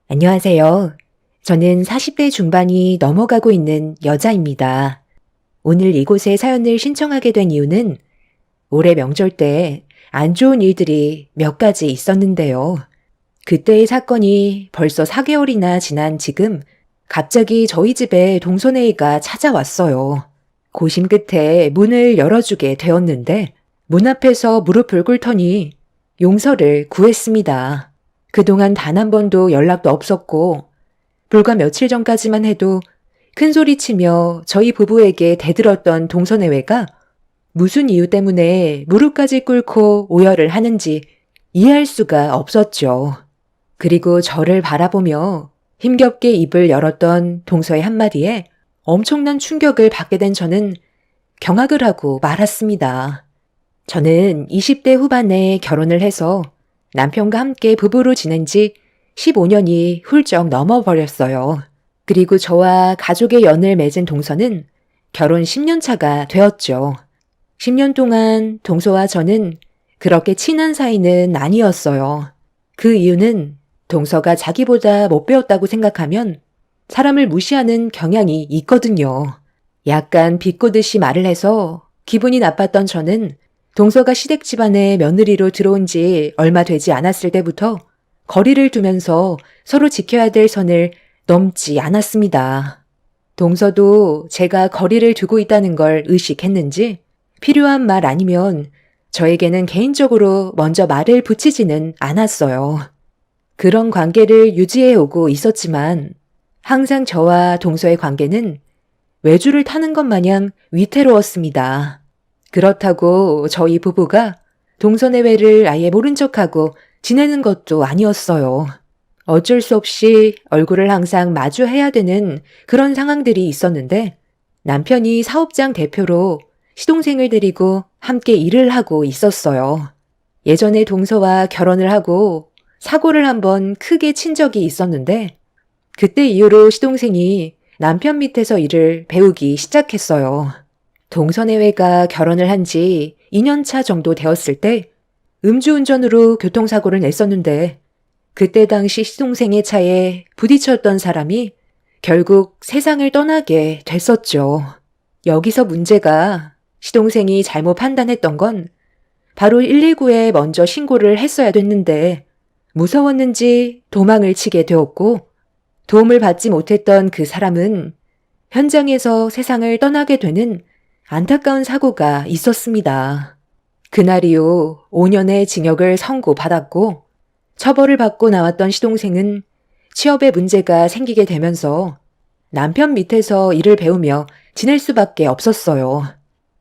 안녕하세요. 저는 40대 중반이 넘어가고 있는 여자입니다. 오늘 이곳에 사연을 신청하게 된 이유는 올해 명절 때 안 좋은 일들이 몇 가지 있었는데요. 그때의 사건이 벌써 4개월이나 지난 지금 갑자기 저희 집에 동서네이가 찾아왔어요. 고심 끝에 문을 열어주게 되었는데 문 앞에서 무릎을 꿇더니 용서를 구했습니다. 그동안 단 한 번도 연락도 없었고 불과 며칠 전까지만 해도 큰 소리치며 저희 부부에게 대들었던 동서내외가 무슨 이유 때문에 무릎까지 꿇고 오열을 하는지 이해할 수가 없었죠. 그리고 저를 바라보며 힘겹게 입을 열었던 동서의 한마디에 엄청난 충격을 받게 된 저는 경악을 하고 말았습니다. 저는 20대 후반에 결혼을 해서 남편과 함께 부부로 지낸 지 15년이 훌쩍 넘어버렸어요. 그리고 저와 가족의 연을 맺은 동서는 결혼 10년 차가 되었죠. 10년 동안 동서와 저는 그렇게 친한 사이는 아니었어요. 그 이유는 동서가 자기보다 못 배웠다고 생각하면 사람을 무시하는 경향이 있거든요. 약간 비꼬듯이 말을 해서 기분이 나빴던 저는 동서가 시댁 집안에 며느리로 들어온 지 얼마 되지 않았을 때부터 거리를 두면서 서로 지켜야 될 선을 넘지 않았습니다. 동서도 제가 거리를 두고 있다는 걸 의식했는지 필요한 말 아니면 저에게는 개인적으로 먼저 말을 붙이지는 않았어요. 그런 관계를 유지해 오고 있었지만 항상 저와 동서의 관계는 외주를 타는 것 마냥 위태로웠습니다. 그렇다고 저희 부부가 동서내외를 아예 모른 척하고 지내는 것도 아니었어요. 어쩔 수 없이 얼굴을 항상 마주해야 되는 그런 상황들이 있었는데 남편이 사업장 대표로 시동생을 데리고 함께 일을 하고 있었어요. 예전에 동서와 결혼을 하고 사고를 한번 크게 친 적이 있었는데 그때 이후로 시동생이 남편 밑에서 일을 배우기 시작했어요. 동서내외가 결혼을 한 지 2년 차 정도 되었을 때 음주운전으로 교통사고를 냈었는데 그때 당시 시동생의 차에 부딪혔던 사람이 결국 세상을 떠나게 됐었죠. 여기서 문제가 시동생이 잘못 판단했던 건 바로 119에 먼저 신고를 했어야 됐는데 무서웠는지 도망을 치게 되었고 도움을 받지 못했던 그 사람은 현장에서 세상을 떠나게 되는 안타까운 사고가 있었습니다. 그날 이후 5년의 징역을 선고받았고 처벌을 받고 나왔던 시동생은 취업에 문제가 생기게 되면서 남편 밑에서 일을 배우며 지낼 수밖에 없었어요.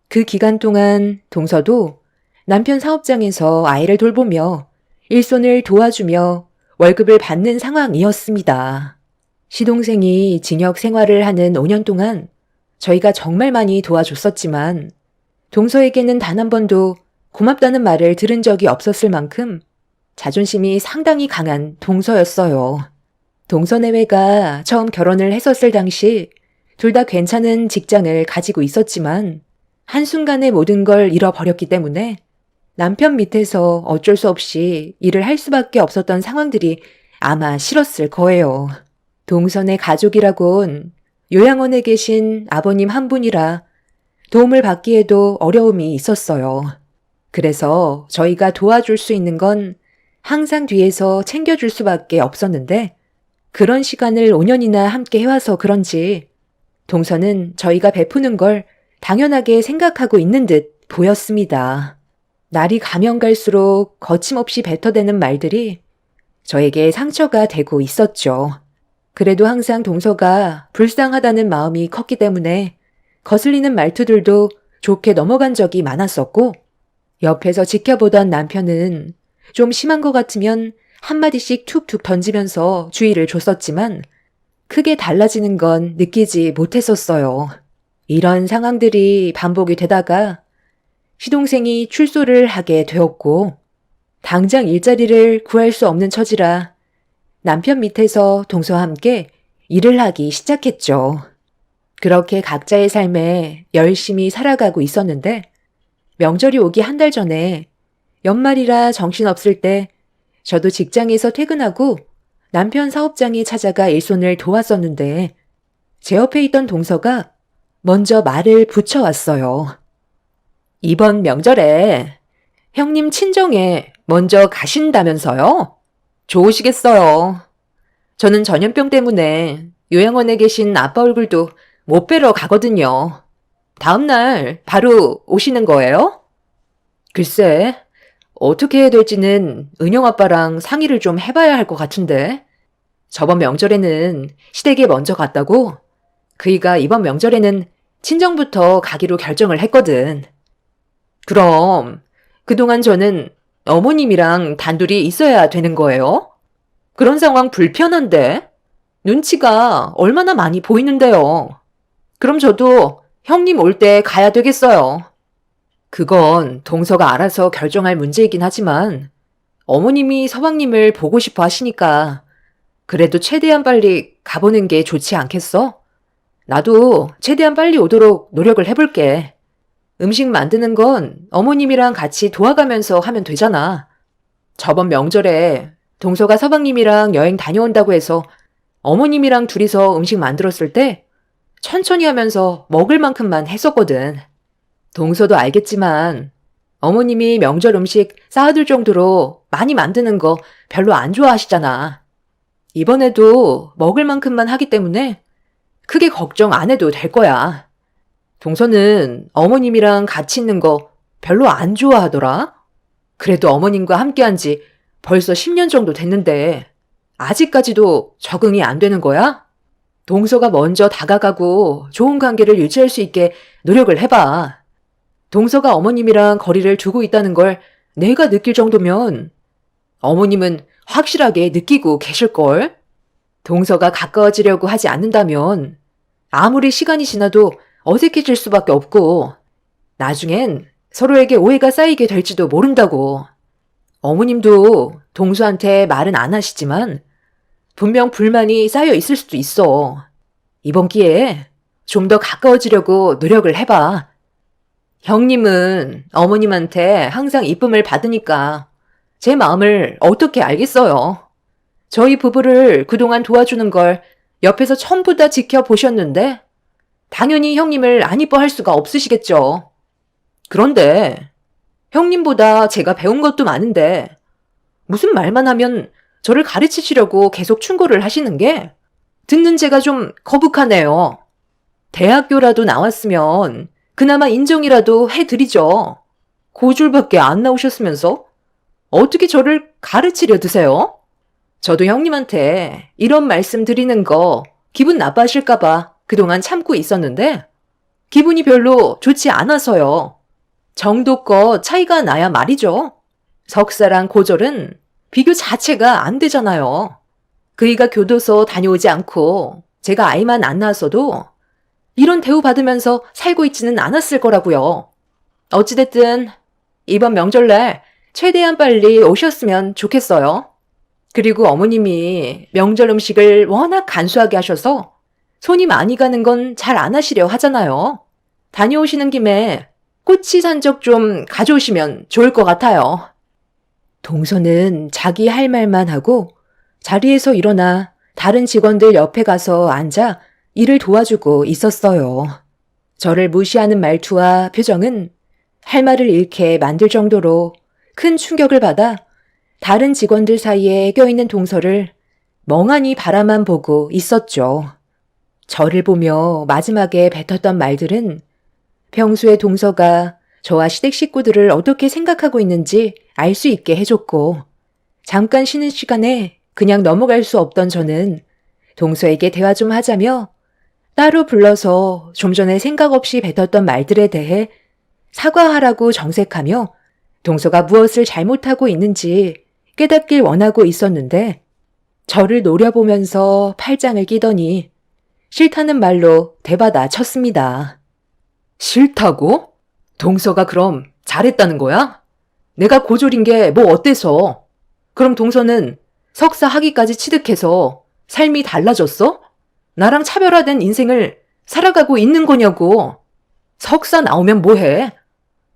그 기간 동안 동서도 남편 사업장에서 아이를 돌보며 일손을 도와주며 월급을 받는 상황이었습니다. 시동생이 징역 생활을 하는 5년 동안 저희가 정말 많이 도와줬었지만 동서에게는 단 한 번도 고맙다는 말을 들은 적이 없었을 만큼 자존심이 상당히 강한 동서였어요. 동서내외가 처음 결혼을 했었을 당시 둘 다 괜찮은 직장을 가지고 있었지만 한순간에 모든 걸 잃어버렸기 때문에 남편 밑에서 어쩔 수 없이 일을 할 수밖에 없었던 상황들이 아마 싫었을 거예요. 동서의 가족이라곤 요양원에 계신 아버님 한 분이라 도움을 받기에도 어려움이 있었어요. 그래서 저희가 도와줄 수 있는 건 항상 뒤에서 챙겨줄 수밖에 없었는데 그런 시간을 5년이나 함께 해와서 그런지 동서는 저희가 베푸는 걸 당연하게 생각하고 있는 듯 보였습니다. 날이 가면 갈수록 거침없이 뱉어대는 말들이 저에게 상처가 되고 있었죠. 그래도 항상 동서가 불쌍하다는 마음이 컸기 때문에 거슬리는 말투들도 좋게 넘어간 적이 많았었고 옆에서 지켜보던 남편은 좀 심한 것 같으면 한마디씩 툭툭 던지면서 주의를 줬었지만 크게 달라지는 건 느끼지 못했었어요. 이런 상황들이 반복이 되다가 시동생이 출소를 하게 되었고 당장 일자리를 구할 수 없는 처지라 남편 밑에서 동서와 함께 일을 하기 시작했죠. 그렇게 각자의 삶에 열심히 살아가고 있었는데 명절이 오기 한 달 전에 연말이라 정신없을 때 저도 직장에서 퇴근하고 남편 사업장에 찾아가 일손을 도왔었는데 제 옆에 있던 동서가 먼저 말을 붙여왔어요. 이번 명절에 형님 친정에 먼저 가신다면서요? 좋으시겠어요. 저는 전염병 때문에 요양원에 계신 아빠 얼굴도 못 뵈러 가거든요. 다음날 바로 오시는 거예요? 글쎄, 어떻게 해야 될지는 은영 아빠랑 상의를 좀 해봐야 할 것 같은데. 저번 명절에는 시댁에 먼저 갔다고 그이가 이번 명절에는 친정부터 가기로 결정을 했거든. 그럼 그동안 저는 어머님이랑 단둘이 있어야 되는 거예요? 그런 상황 불편한데? 눈치가 얼마나 많이 보이는데요. 그럼 저도 형님 올 때 가야 되겠어요. 그건 동서가 알아서 결정할 문제이긴 하지만 어머님이 서방님을 보고 싶어 하시니까 그래도 최대한 빨리 가보는 게 좋지 않겠어? 나도 최대한 빨리 오도록 노력을 해볼게. 음식 만드는 건 어머님이랑 같이 도와가면서 하면 되잖아. 저번 명절에 동서가 서방님이랑 여행 다녀온다고 해서 어머님이랑 둘이서 음식 만들었을 때 천천히 하면서 먹을 만큼만 했었거든. 동서도 알겠지만 어머님이 명절 음식 쌓아둘 정도로 많이 만드는 거 별로 안 좋아하시잖아. 이번에도 먹을 만큼만 하기 때문에 크게 걱정 안 해도 될 거야. 동서는 어머님이랑 같이 있는 거 별로 안 좋아하더라. 그래도 어머님과 함께한 지 벌써 10년 정도 됐는데 아직까지도 적응이 안 되는 거야? 동서가 먼저 다가가고 좋은 관계를 유지할 수 있게 노력을 해봐. 동서가 어머님이랑 거리를 두고 있다는 걸 내가 느낄 정도면 어머님은 확실하게 느끼고 계실걸? 동서가 가까워지려고 하지 않는다면 아무리 시간이 지나도 어색해질 수밖에 없고 나중엔 서로에게 오해가 쌓이게 될지도 모른다고. 어머님도 동서한테 말은 안 하시지만 분명 불만이 쌓여 있을 수도 있어. 이번 기회에 좀 더 가까워지려고 노력을 해봐. 형님은 어머님한테 항상 이쁨을 받으니까 제 마음을 어떻게 알겠어요. 저희 부부를 그동안 도와주는 걸 옆에서 전부 다 지켜보셨는데 당연히 형님을 안 이뻐할 수가 없으시겠죠. 그런데 형님보다 제가 배운 것도 많은데 무슨 말만 하면 저를 가르치시려고 계속 충고를 하시는 게 듣는 제가 좀 거북하네요. 대학교라도 나왔으면 그나마 인정이라도 해드리죠. 고졸밖에 안 나오셨으면서 어떻게 저를 가르치려 드세요? 저도 형님한테 이런 말씀 드리는 거 기분 나빠하실까봐 그동안 참고 있었는데 기분이 별로 좋지 않아서요. 정도껏 차이가 나야 말이죠. 석사랑 고졸은 비교 자체가 안 되잖아요. 그이가 교도소 다녀오지 않고 제가 아이만 안 낳았어도 이런 대우받으면서 살고 있지는 않았을 거라고요. 어찌됐든 이번 명절날 최대한 빨리 오셨으면 좋겠어요. 그리고 어머님이 명절 음식을 워낙 간소하게 하셔서 손이 많이 가는 건 잘 안 하시려 하잖아요. 다녀오시는 김에 꼬치 산적 좀 가져오시면 좋을 것 같아요. 동서는 자기 할 말만 하고 자리에서 일어나 다른 직원들 옆에 가서 앉아 일을 도와주고 있었어요. 저를 무시하는 말투와 표정은 할 말을 잃게 만들 정도로 큰 충격을 받아 다른 직원들 사이에 껴있는 동서를 멍하니 바라만 보고 있었죠. 저를 보며 마지막에 뱉었던 말들은 평소에 동서가 저와 시댁 식구들을 어떻게 생각하고 있는지 알 수 있게 해줬고 잠깐 쉬는 시간에 그냥 넘어갈 수 없던 저는 동서에게 대화 좀 하자며 따로 불러서 좀 전에 생각 없이 뱉었던 말들에 대해 사과하라고 정색하며 동서가 무엇을 잘못하고 있는지 깨닫길 원하고 있었는데 저를 노려보면서 팔짱을 끼더니 싫다는 말로 대받아 쳤습니다. 싫다고? 동서가 그럼 잘했다는 거야? 내가 고졸인 게 뭐 어때서? 그럼 동서는 석사 학위까지 취득해서 삶이 달라졌어? 나랑 차별화된 인생을 살아가고 있는 거냐고. 석사 나오면 뭐해?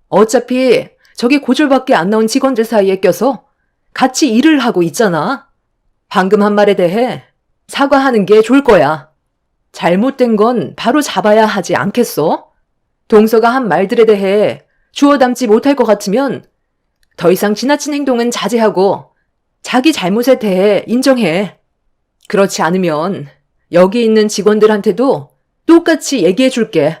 어차피 저기 고졸밖에 안 나온 직원들 사이에 껴서 같이 일을 하고 있잖아. 방금 한 말에 대해 사과하는 게 좋을 거야. 잘못된 건 바로 잡아야 하지 않겠어? 동서가 한 말들에 대해 주워 담지 못할 것 같으면 더 이상 지나친 행동은 자제하고 자기 잘못에 대해 인정해. 그렇지 않으면 여기 있는 직원들한테도 똑같이 얘기해 줄게.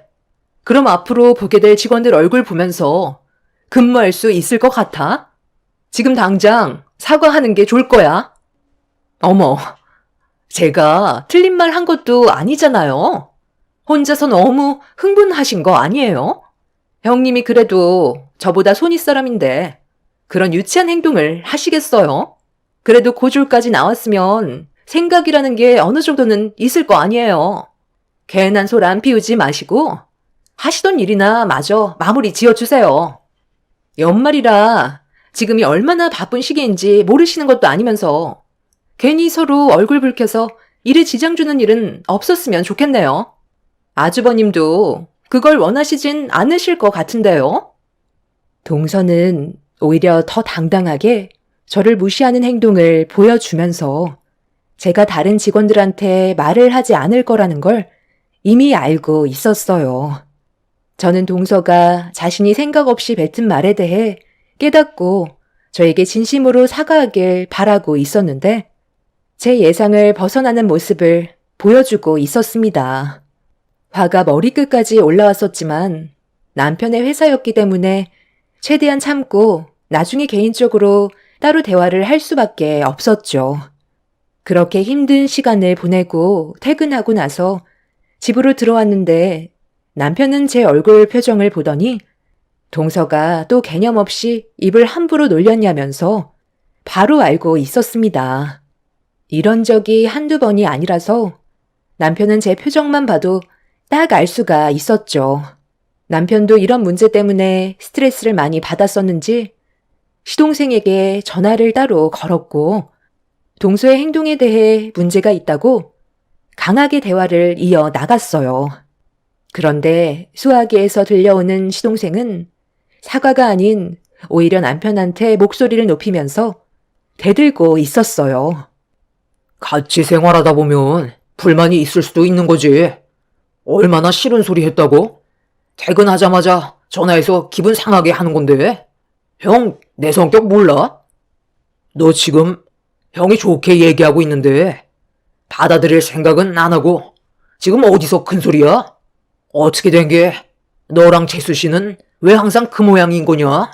그럼 앞으로 보게 될 직원들 얼굴 보면서 근무할 수 있을 것 같아? 지금 당장 사과하는 게 좋을 거야. 어머, 제가 틀린 말 한 것도 아니잖아요. 혼자서 너무 흥분하신 거 아니에요? 형님이 그래도 저보다 손윗사람인데 그런 유치한 행동을 하시겠어요? 그래도 고졸까지 나왔으면 생각이라는 게 어느 정도는 있을 거 아니에요. 괜한 소리 안 피우지 마시고 하시던 일이나 마저 마무리 지어주세요. 연말이라 지금이 얼마나 바쁜 시기인지 모르시는 것도 아니면서 괜히 서로 얼굴 붉혀서 일에 지장 주는 일은 없었으면 좋겠네요. 아주버님도 그걸 원하시진 않으실 것 같은데요. 동서는 오히려 더 당당하게 저를 무시하는 행동을 보여주면서 제가 다른 직원들한테 말을 하지 않을 거라는 걸 이미 알고 있었어요. 저는 동서가 자신이 생각 없이 뱉은 말에 대해 깨닫고 저에게 진심으로 사과하길 바라고 있었는데 제 예상을 벗어나는 모습을 보여주고 있었습니다. 화가 머리끝까지 올라왔었지만 남편의 회사였기 때문에 최대한 참고 나중에 개인적으로 따로 대화를 할 수밖에 없었죠. 그렇게 힘든 시간을 보내고 퇴근하고 나서 집으로 들어왔는데 남편은 제 얼굴 표정을 보더니 동서가 또 개념 없이 입을 함부로 놀렸냐면서 바로 알고 있었습니다. 이런 적이 한두 번이 아니라서 남편은 제 표정만 봐도 딱 알 수가 있었죠. 남편도 이런 문제 때문에 스트레스를 많이 받았었는지 시동생에게 전화를 따로 걸었고 동서의 행동에 대해 문제가 있다고 강하게 대화를 이어 나갔어요. 그런데 수화기에서 들려오는 시동생은 사과가 아닌 오히려 남편한테 목소리를 높이면서 대들고 있었어요. 같이 생활하다 보면 불만이 있을 수도 있는 거지. 얼마나 싫은 소리 했다고? 퇴근하자마자 전화해서 기분 상하게 하는 건데. 형, 내 성격 몰라? 너 지금 형이 좋게 얘기하고 있는데 받아들일 생각은 안 하고 지금 어디서 큰 소리야? 어떻게 된 게 너랑 재수 씨는 왜 항상 그 모양인 거냐?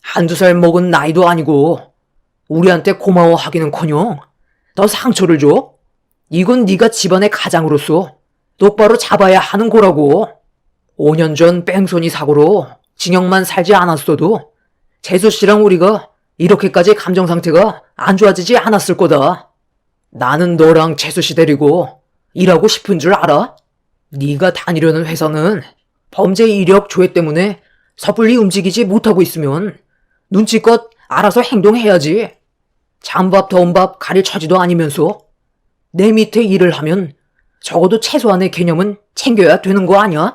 한두 살 먹은 나이도 아니고 우리한테 고마워하기는커녕 더 상처를 줘? 이건 네가 집안의 가장으로서 똑바로 잡아야 하는 거라고. 5년 전 뺑소니 사고로 징역만 살지 않았어도 재수 씨랑 우리가 이렇게까지 감정 상태가 안 좋아지지 않았을 거다. 나는 너랑 재수 씨 데리고 일하고 싶은 줄 알아? 네가 다니려는 회사는 범죄 이력 조회 때문에 섣불리 움직이지 못하고 있으면 눈치껏 알아서 행동해야지. 잔밥 더운 밥 가릴 처지도 아니면서 내 밑에 일을 하면 적어도 최소한의 개념은 챙겨야 되는 거 아니야?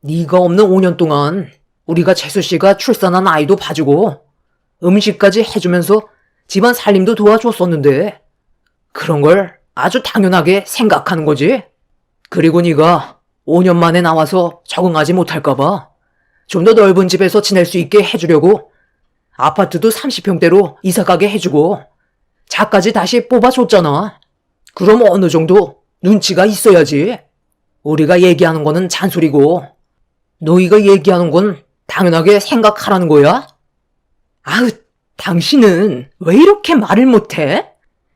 네가 없는 5년 동안 우리가 재수 씨가 출산한 아이도 봐주고 음식까지 해주면서 집안 살림도 도와줬었는데 그런 걸 아주 당연하게 생각하는 거지. 그리고 네가 5년 만에 나와서 적응하지 못할까봐 좀 더 넓은 집에서 지낼 수 있게 해주려고 아파트도 30평대로 이사가게 해주고 차까지 다시 뽑아줬잖아. 그럼 어느 정도 눈치가 있어야지. 우리가 얘기하는 거는 잔소리고 너희가 얘기하는 건 당연하게 생각하라는 거야? 아우, 당신은 왜 이렇게 말을 못해?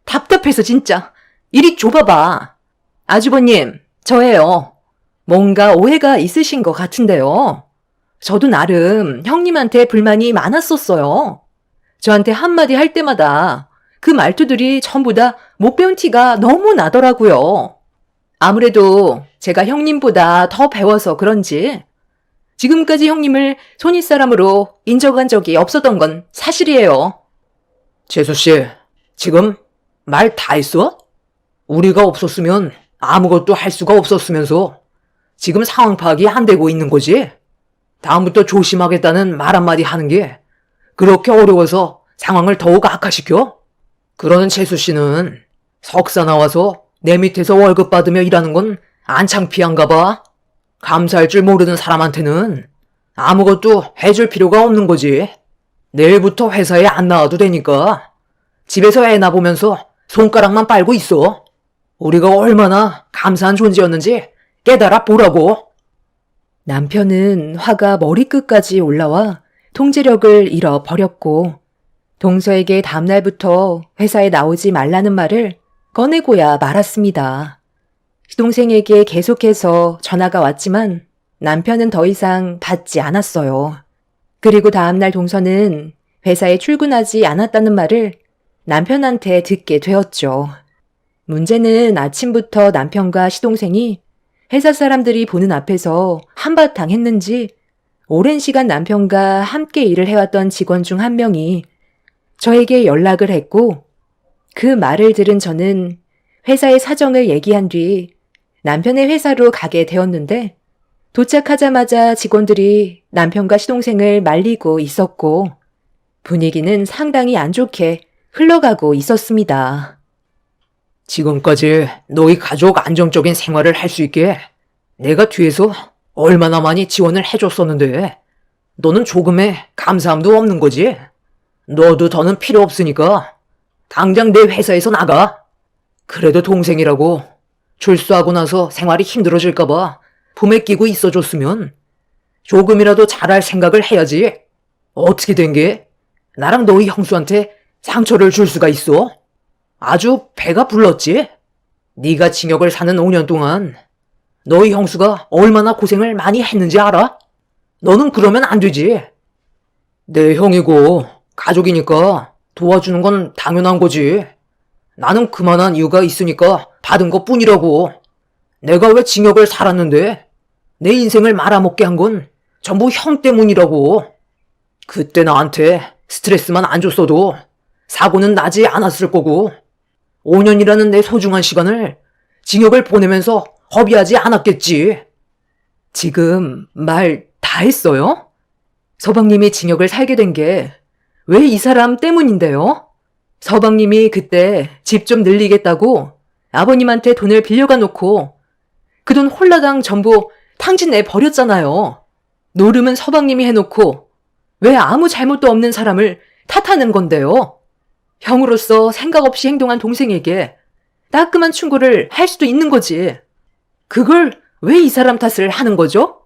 답답해서 진짜. 이리 줘봐봐. 아주버님, 저예요. 뭔가 오해가 있으신 것 같은데요. 저도 나름 형님한테 불만이 많았었어요. 저한테 한마디 할 때마다 그 말투들이 전부 다 못 배운 티가 너무 나더라고요. 아무래도 제가 형님보다 더 배워서 그런지 지금까지 형님을 손윗사람으로 인정한 적이 없었던 건 사실이에요. 재수 씨, 지금 말 다 했어? 우리가 없었으면 아무것도 할 수가 없었으면서 지금 상황 파악이 안 되고 있는 거지? 다음부터 조심하겠다는 말 한마디 하는 게 그렇게 어려워서 상황을 더욱 악화시켜? 그러는 재수 씨는 석사 나와서 내 밑에서 월급 받으며 일하는 건 안 창피한가 봐. 감사할 줄 모르는 사람한테는 아무것도 해줄 필요가 없는 거지. 내일부터 회사에 안 나와도 되니까 집에서 애나 보면서 손가락만 빨고 있어. 우리가 얼마나 감사한 존재였는지 깨달아 보라고. 남편은 화가 머리끝까지 올라와 통제력을 잃어버렸고 동서에게 다음날부터 회사에 나오지 말라는 말을 꺼내고야 말았습니다. 시동생에게 계속해서 전화가 왔지만 남편은 더 이상 받지 않았어요. 그리고 다음날 동서는 회사에 출근하지 않았다는 말을 남편한테 듣게 되었죠. 문제는 아침부터 남편과 시동생이 회사 사람들이 보는 앞에서 한바탕 했는지 오랜 시간 남편과 함께 일을 해왔던 직원 중 한 명이 저에게 연락을 했고 그 말을 들은 저는 회사의 사정을 얘기한 뒤 남편의 회사로 가게 되었는데 도착하자마자 직원들이 남편과 시동생을 말리고 있었고 분위기는 상당히 안 좋게 흘러가고 있었습니다. 지금까지 너희 가족 안정적인 생활을 할 수 있게 내가 뒤에서 얼마나 많이 지원을 해줬었는데 너는 조금의 감사함도 없는 거지? 너도 더는 필요 없으니까 당장 내 회사에서 나가. 그래도 동생이라고 출소하고 나서 생활이 힘들어질까봐 품에 끼고 있어줬으면 조금이라도 잘할 생각을 해야지. 어떻게 된 게 나랑 너희 형수한테 상처를 줄 수가 있어? 아주 배가 불렀지? 네가 징역을 사는 5년 동안 너희 형수가 얼마나 고생을 많이 했는지 알아? 너는 그러면 안 되지. 내 형이고 가족이니까 도와주는 건 당연한 거지. 나는 그만한 이유가 있으니까 받은 것 뿐이라고. 내가 왜 징역을 살았는데 내 인생을 말아먹게 한 건 전부 형 때문이라고. 그때 나한테 스트레스만 안 줬어도 사고는 나지 않았을 거고 5년이라는 내 소중한 시간을 징역을 보내면서 허비하지 않았겠지. 지금 말 다 했어요? 서방님이 징역을 살게 된 게 왜 이 사람 때문인데요? 서방님이 그때 집 좀 늘리겠다고 아버님한테 돈을 빌려가 놓고 그 돈 홀라당 전부 탕진내 버렸잖아요. 노름은 서방님이 해놓고 왜 아무 잘못도 없는 사람을 탓하는 건데요? 형으로서 생각 없이 행동한 동생에게 따끔한 충고를 할 수도 있는 거지. 그걸 왜 이 사람 탓을 하는 거죠?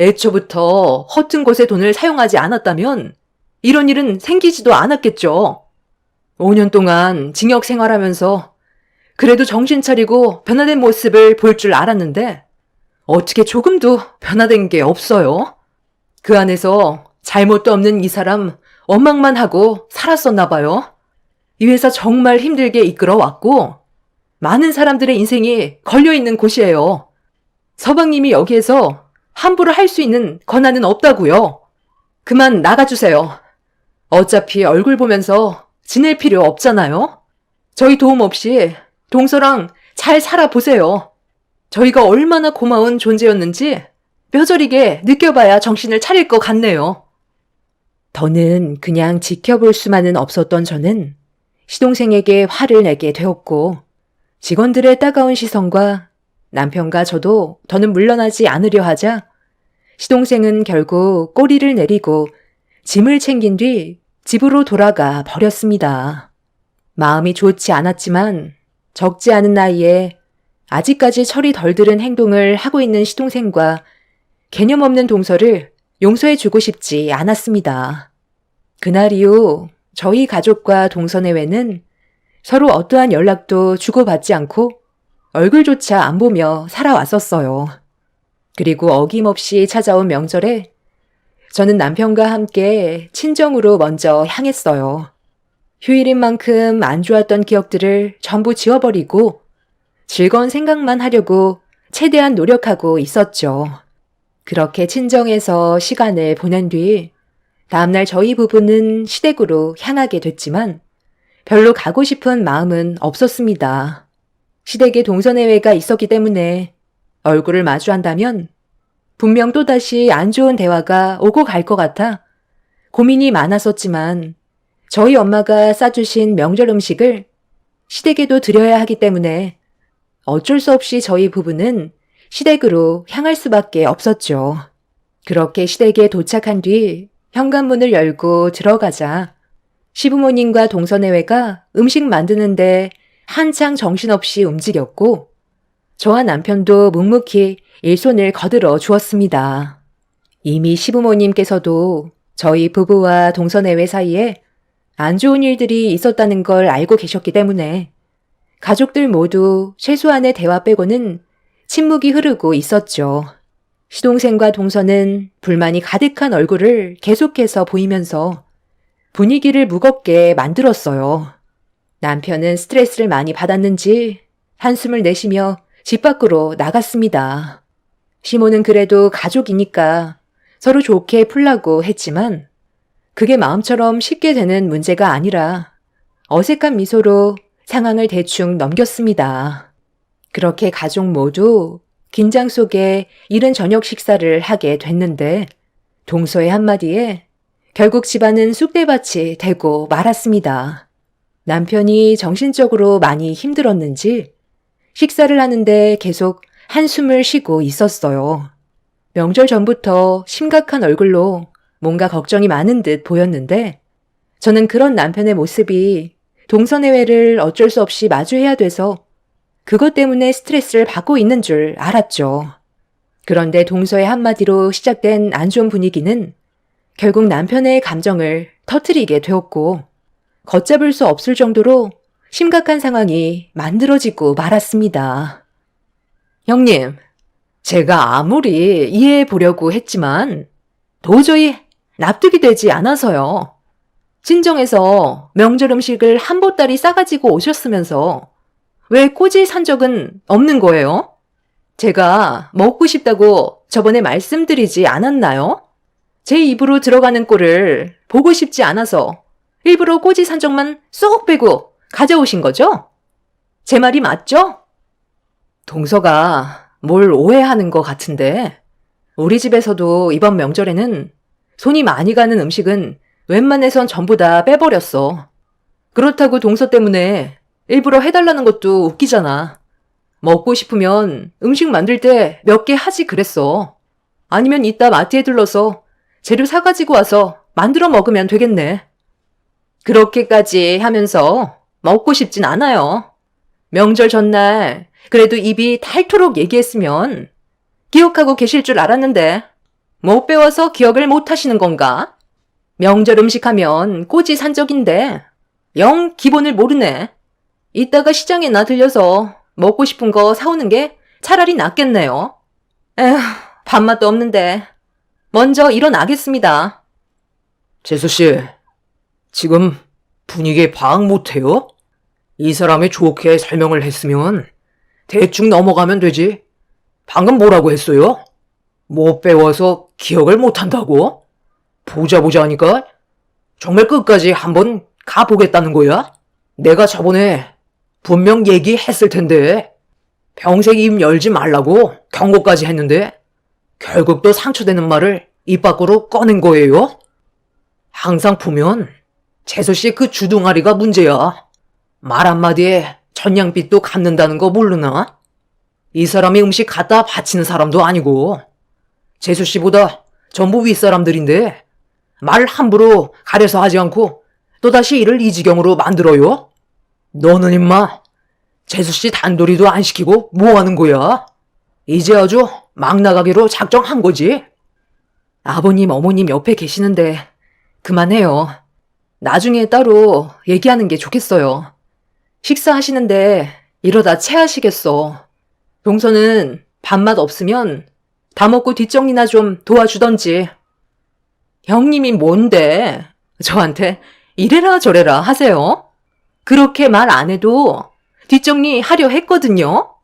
애초부터 허튼 곳에 돈을 사용하지 않았다면 이런 일은 생기지도 않았겠죠. 5년 동안 징역 생활하면서 그래도 정신 차리고 변화된 모습을 볼 줄 알았는데 어떻게 조금도 변화된 게 없어요? 그 안에서 잘못도 없는 이 사람 원망만 하고 살았었나 봐요. 이 회사 정말 힘들게 이끌어왔고 많은 사람들의 인생이 걸려있는 곳이에요. 서방님이 여기에서 함부로 할 수 있는 권한은 없다고요. 그만 나가주세요. 어차피 얼굴 보면서 지낼 필요 없잖아요. 저희 도움 없이 동서랑 잘 살아보세요. 저희가 얼마나 고마운 존재였는지 뼈저리게 느껴봐야 정신을 차릴 것 같네요. 더는 그냥 지켜볼 수만은 없었던 저는 시동생에게 화를 내게 되었고 직원들의 따가운 시선과 남편과 저도 더는 물러나지 않으려 하자 시동생은 결국 꼬리를 내리고 짐을 챙긴 뒤 집으로 돌아가 버렸습니다. 마음이 좋지 않았지만 적지 않은 나이에 아직까지 철이 덜 들은 행동을 하고 있는 시동생과 개념 없는 동서를 용서해주고 싶지 않았습니다. 그날 이후 저희 가족과 동서 내외는 서로 어떠한 연락도 주고받지 않고 얼굴조차 안 보며 살아왔었어요. 그리고 어김없이 찾아온 명절에 저는 남편과 함께 친정으로 먼저 향했어요. 휴일인 만큼 안 좋았던 기억들을 전부 지워버리고 즐거운 생각만 하려고 최대한 노력하고 있었죠. 그렇게 친정에서 시간을 보낸 뒤 다음날 저희 부부는 시댁으로 향하게 됐지만 별로 가고 싶은 마음은 없었습니다. 시댁에 동서내외가 있었기 때문에 얼굴을 마주한다면 분명 또다시 안 좋은 대화가 오고 갈 것 같아 고민이 많았었지만 저희 엄마가 싸주신 명절 음식을 시댁에도 드려야 하기 때문에 어쩔 수 없이 저희 부부는 시댁으로 향할 수밖에 없었죠. 그렇게 시댁에 도착한 뒤 현관문을 열고 들어가자 시부모님과 동서내외가 음식 만드는데 한창 정신없이 움직였고 저와 남편도 묵묵히 일손을 거들어 주었습니다. 이미 시부모님께서도 저희 부부와 동서내외 사이에 안 좋은 일들이 있었다는 걸 알고 계셨기 때문에 가족들 모두 최소한의 대화 빼고는 침묵이 흐르고 있었죠. 시동생과 동서는 불만이 가득한 얼굴을 계속해서 보이면서 분위기를 무겁게 만들었어요. 남편은 스트레스를 많이 받았는지 한숨을 내쉬며 집 밖으로 나갔습니다. 시모는 그래도 가족이니까 서로 좋게 풀라고 했지만 그게 마음처럼 쉽게 되는 문제가 아니라 어색한 미소로 상황을 대충 넘겼습니다. 그렇게 가족 모두 긴장 속에 이른 저녁 식사를 하게 됐는데 동서의 한마디에 결국 집안은 쑥대밭이 되고 말았습니다. 남편이 정신적으로 많이 힘들었는지 식사를 하는데 계속 한숨을 쉬고 있었어요. 명절 전부터 심각한 얼굴로 뭔가 걱정이 많은 듯 보였는데 저는 그런 남편의 모습이 동서내외를 어쩔 수 없이 마주해야 돼서 그것 때문에 스트레스를 받고 있는 줄 알았죠. 그런데 동서의 한마디로 시작된 안 좋은 분위기는 결국 남편의 감정을 터뜨리게 되었고 걷잡을 수 없을 정도로 심각한 상황이 만들어지고 말았습니다. 형님, 제가 아무리 이해해 보려고 했지만 도저히 납득이 되지 않아서요. 친정에서 명절 음식을 한 보따리 싸가지고 오셨으면서 왜 꼬지 산 적은 없는 거예요? 제가 먹고 싶다고 저번에 말씀드리지 않았나요? 제 입으로 들어가는 꼴을 보고 싶지 않아서 일부러 꼬지 산 적만 쏙 빼고 가져오신 거죠? 제 말이 맞죠? 동서가 뭘 오해하는 것 같은데 우리 집에서도 이번 명절에는 손이 많이 가는 음식은 웬만해선 전부 다 빼버렸어. 그렇다고 동서 때문에 일부러 해달라는 것도 웃기잖아. 먹고 싶으면 음식 만들 때 몇 개 하지 그랬어. 아니면 이따 마트에 들러서 재료 사가지고 와서 만들어 먹으면 되겠네. 그렇게까지 하면서 먹고 싶진 않아요. 명절 전날 그래도 입이 닳도록 얘기했으면 기억하고 계실 줄 알았는데 못 배워서 기억을 못 하시는 건가? 명절 음식 하면 꼬지 산적인데 영 기본을 모르네. 이따가 시장에나 들려서 먹고 싶은 거 사오는 게 차라리 낫겠네요. 에휴, 밥맛도 없는데 먼저 일어나겠습니다. 재수씨, 지금 분위기에 파악 못해요? 이 사람이 좋게 설명을 했으면 대충 넘어가면 되지. 방금 뭐라고 했어요? 못 배워서 기억을 못한다고? 보자 하니까 정말 끝까지 한번 가보겠다는 거야? 내가 저번에 분명 얘기했을 텐데 평생 입 열지 말라고 경고까지 했는데 결국 또 상처되는 말을 입 밖으로 꺼낸 거예요? 항상 보면 재수씨 그 주둥아리가 문제야. 말 한마디에 전냥빛도 갚는다는 거 모르나? 이 사람이 음식 갖다 바치는 사람도 아니고 재수씨보다 전부 윗사람들인데 말 함부로 가려서 하지 않고 또다시 일을 이 지경으로 만들어요? 너는 임마 재수씨 단도리도 안 시키고 뭐 하는 거야? 이제 아주 막 나가기로 작정한 거지? 아버님, 어머님 옆에 계시는데 그만해요. 나중에 따로 얘기하는 게 좋겠어요. 식사하시는데 이러다 체하시겠어. 동서는 밥맛 없으면 다 먹고 뒷정리나 좀 도와주던지. 형님이 뭔데 저한테 이래라 저래라 하세요? 그렇게 말 안 해도 뒷정리 하려 했거든요.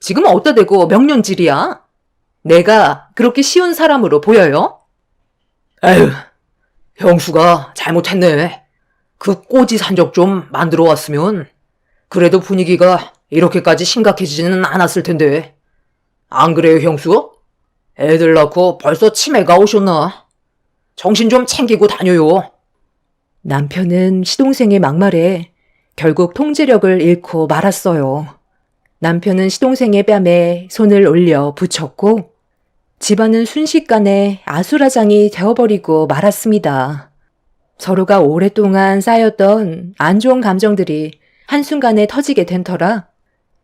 지금 어디다 대고 명령질이야? 내가 그렇게 쉬운 사람으로 보여요? 에휴, 형수가 잘못했네. 그 꼬지 산적 좀 만들어 왔으면 그래도 분위기가 이렇게까지 심각해지지는 않았을 텐데. 안 그래요, 형수? 애들 낳고 벌써 치매가 오셨나? 정신 좀 챙기고 다녀요. 남편은 시동생의 막말에 결국 통제력을 잃고 말았어요. 남편은 시동생의 뺨에 손을 올려 붙였고 집안은 순식간에 아수라장이 되어버리고 말았습니다. 서로가 오랫동안 쌓였던 안 좋은 감정들이 한순간에 터지게 된 터라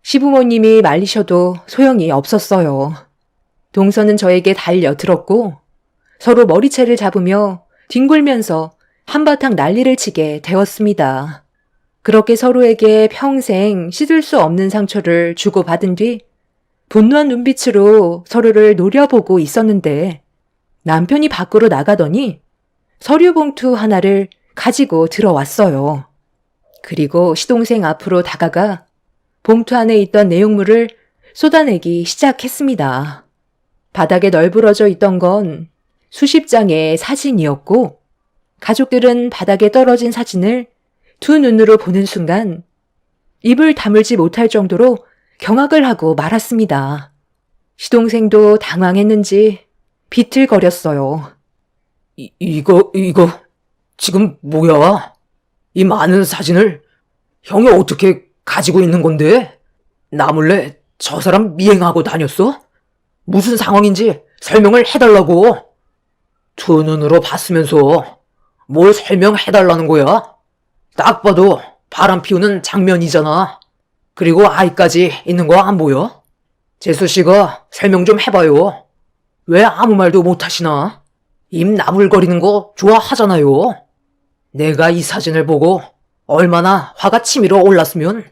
시부모님이 말리셔도 소용이 없었어요. 동서는 저에게 달려들었고 서로 머리채를 잡으며 뒹굴면서 한바탕 난리를 치게 되었습니다. 그렇게 서로에게 평생 씻을 수 없는 상처를 주고받은 뒤 분노한 눈빛으로 서로를 노려보고 있었는데 남편이 밖으로 나가더니 서류 봉투 하나를 가지고 들어왔어요. 그리고 시동생 앞으로 다가가 봉투 안에 있던 내용물을 쏟아내기 시작했습니다. 바닥에 널브러져 있던 건 수십 장의 사진이었고 가족들은 바닥에 떨어진 사진을 두 눈으로 보는 순간 입을 다물지 못할 정도로 경악을 하고 말았습니다. 시동생도 당황했는지 비틀거렸어요. 이거, 지금 뭐야? 이 많은 사진을 형이 어떻게 가지고 있는 건데? 나 몰래 저 사람 미행하고 다녔어? 무슨 상황인지 설명을 해달라고. 두 눈으로 봤으면서 뭘 설명해달라는 거야? 딱 봐도 바람 피우는 장면이잖아. 그리고 아이까지 있는 거 안 보여? 재수 씨가 설명 좀 해봐요. 왜 아무 말도 못 하시나? 입 나불거리는 거 좋아하잖아요. 내가 이 사진을 보고 얼마나 화가 치밀어 올랐으면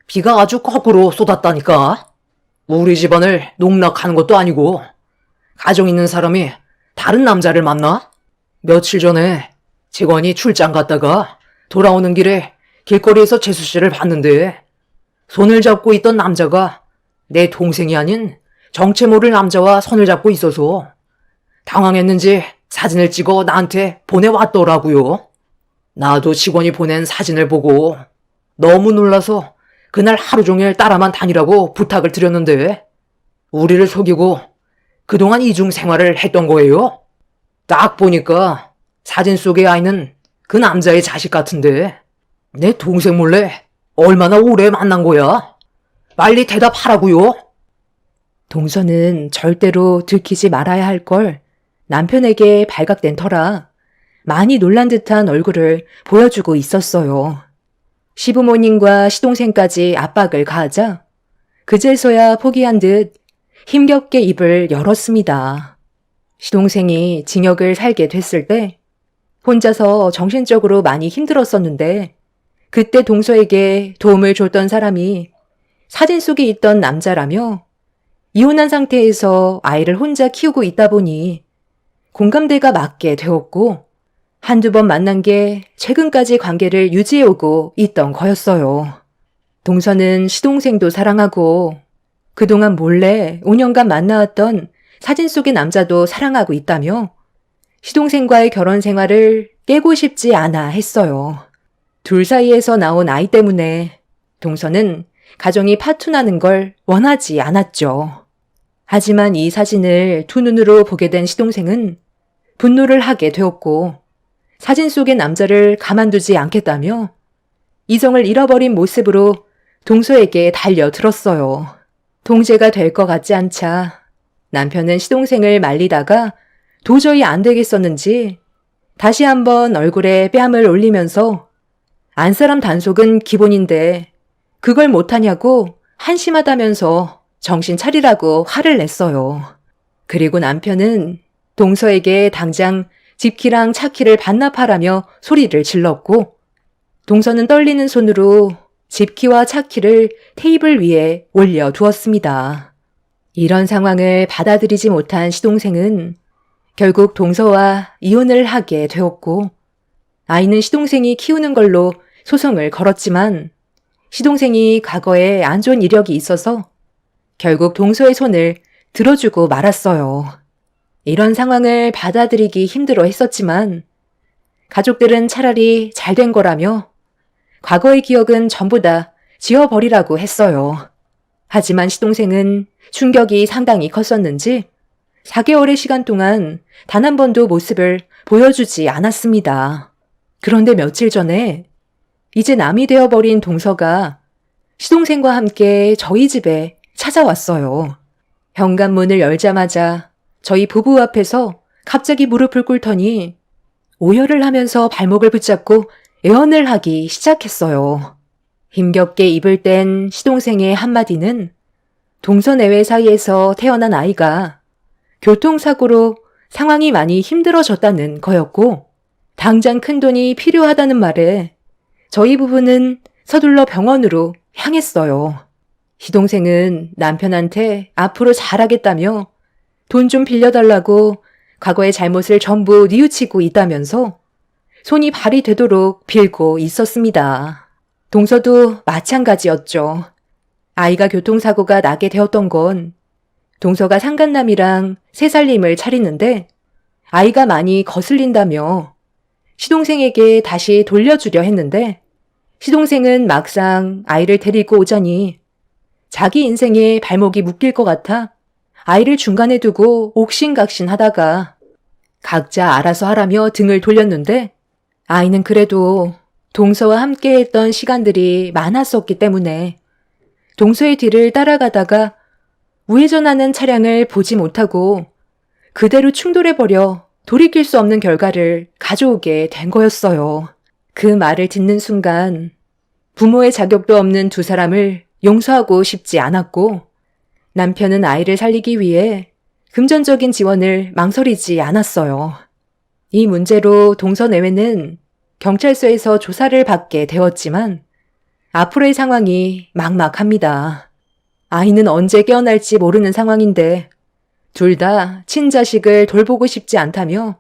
비가 아주 거꾸로 쏟았다니까. 우리 집안을 농락하는 것도 아니고 가정 있는 사람이 다른 남자를 만나? 며칠 전에 직원이 출장 갔다가 돌아오는 길에 길거리에서 재수 씨를 봤는데 손을 잡고 있던 남자가 내 동생이 아닌 정체 모를 남자와 손을 잡고 있어서 당황했는지 사진을 찍어 나한테 보내왔더라고요. 나도 직원이 보낸 사진을 보고 너무 놀라서 그날 하루 종일 따라만 다니라고 부탁을 드렸는데 우리를 속이고 그동안 이중 생활을 했던 거예요. 딱 보니까 사진 속의 아이는 그 남자의 자식 같은데 내 동생 몰래 얼마나 오래 만난 거야? 빨리 대답하라고요. 동서는 절대로 들키지 말아야 할 걸 남편에게 발각된 터라 많이 놀란 듯한 얼굴을 보여주고 있었어요. 시부모님과 시동생까지 압박을 가하자 그제서야 포기한 듯 힘겹게 입을 열었습니다. 시동생이 징역을 살게 됐을 때 혼자서 정신적으로 많이 힘들었었는데 그때 동서에게 도움을 줬던 사람이 사진 속에 있던 남자라며 이혼한 상태에서 아이를 혼자 키우고 있다 보니 공감대가 맞게 되었고 한두 번 만난 게 최근까지 관계를 유지해오고 있던 거였어요. 동서는 시동생도 사랑하고 그동안 몰래 5년간 만나왔던 사진 속의 남자도 사랑하고 있다며 시동생과의 결혼 생활을 깨고 싶지 않아 했어요. 둘 사이에서 나온 아이 때문에 동서는 가정이 파투나는 걸 원하지 않았죠. 하지만 이 사진을 두 눈으로 보게 된 시동생은 분노를 하게 되었고 사진 속의 남자를 가만두지 않겠다며 이성을 잃어버린 모습으로 동서에게 달려들었어요. 통제가 될 것 같지 않자 남편은 시동생을 말리다가 도저히 안 되겠었는지 다시 한번 얼굴에 뺨을 올리면서 안사람 단속은 기본인데 그걸 못하냐고 한심하다면서 정신 차리라고 화를 냈어요. 그리고 남편은 동서에게 당장 집키랑 차키를 반납하라며 소리를 질렀고 동서는 떨리는 손으로 집키와 차키를 테이블 위에 올려두었습니다. 이런 상황을 받아들이지 못한 시동생은 결국 동서와 이혼을 하게 되었고 아이는 시동생이 키우는 걸로 소송을 걸었지만 시동생이 과거에 안 좋은 이력이 있어서 결국 동서의 손을 들어주고 말았어요. 이런 상황을 받아들이기 힘들어 했었지만 가족들은 차라리 잘된 거라며 과거의 기억은 전부 다 지워버리라고 했어요. 하지만 시동생은 충격이 상당히 컸었는지 4개월의 시간 동안 단 한 번도 모습을 보여주지 않았습니다. 그런데 며칠 전에 이제 남이 되어버린 동서가 시동생과 함께 저희 집에 찾아왔어요. 현관문을 열자마자 저희 부부 앞에서 갑자기 무릎을 꿇더니 오열을 하면서 발목을 붙잡고 애원을 하기 시작했어요. 힘겹게 입을 뗀 시동생의 한마디는 동서내외 사이에서 태어난 아이가 교통사고로 상황이 많이 힘들어졌다는 거였고, 당장 큰돈이 필요하다는 말에 저희 부부는 서둘러 병원으로 향했어요. 시동생은 남편한테 앞으로 잘하겠다며 돈 좀 빌려달라고 과거의 잘못을 전부 뉘우치고 있다면서 손이 발이 되도록 빌고 있었습니다. 동서도 마찬가지였죠. 아이가 교통사고가 나게 되었던 건 동서가 상간남이랑 새살림을 차리는데 아이가 많이 거슬린다며 시동생에게 다시 돌려주려 했는데 시동생은 막상 아이를 데리고 오자니 자기 인생에 발목이 묶일 것 같아 아이를 중간에 두고 옥신각신 하다가 각자 알아서 하라며 등을 돌렸는데 아이는 그래도 동서와 함께 했던 시간들이 많았었기 때문에 동서의 뒤를 따라가다가 우회전하는 차량을 보지 못하고 그대로 충돌해버려 돌이킬 수 없는 결과를 가져오게 된 거였어요. 그 말을 듣는 순간 부모의 자격도 없는 두 사람을 용서하고 싶지 않았고 남편은 아이를 살리기 위해 금전적인 지원을 망설이지 않았어요. 이 문제로 동서내외는 경찰서에서 조사를 받게 되었지만 앞으로의 상황이 막막합니다. 아이는 언제 깨어날지 모르는 상황인데 둘 다 친자식을 돌보고 싶지 않다며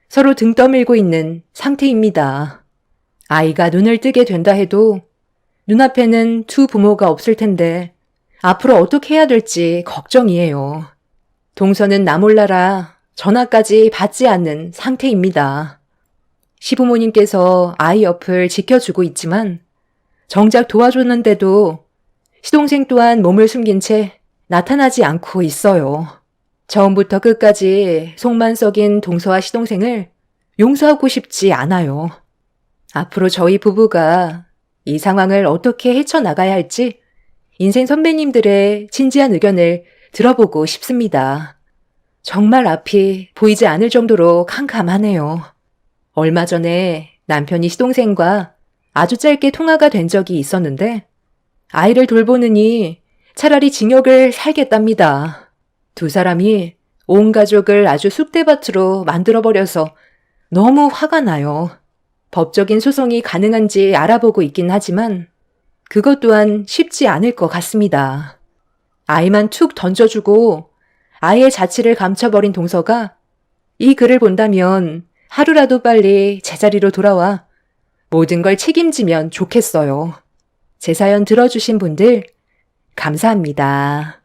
서로 등 떠밀고 있는 상태입니다. 아이가 눈을 뜨게 된다 해도 눈앞에는 두 부모가 없을 텐데 앞으로 어떻게 해야 될지 걱정이에요. 동서는 나 몰라라 전화까지 받지 않는 상태입니다. 시부모님께서 아이 옆을 지켜주고 있지만 정작 도와줬는데도 시동생 또한 몸을 숨긴 채 나타나지 않고 있어요. 처음부터 끝까지 속만 썩인 동서와 시동생을 용서하고 싶지 않아요. 앞으로 저희 부부가 이 상황을 어떻게 헤쳐나가야 할지 인생 선배님들의 진지한 의견을 들어보고 싶습니다. 정말 앞이 보이지 않을 정도로 캄캄하네요. 얼마 전에 남편이 시동생과 아주 짧게 통화가 된 적이 있었는데 아이를 돌보느니 차라리 징역을 살겠답니다. 두 사람이 온 가족을 아주 쑥대밭으로 만들어버려서 너무 화가 나요. 법적인 소송이 가능한지 알아보고 있긴 하지만 그것 또한 쉽지 않을 것 같습니다. 아이만 툭 던져주고 아이의 자취를 감춰버린 동서가 이 글을 본다면 하루라도 빨리 제자리로 돌아와 모든 걸 책임지면 좋겠어요. 제 사연 들어주신 분들 감사합니다.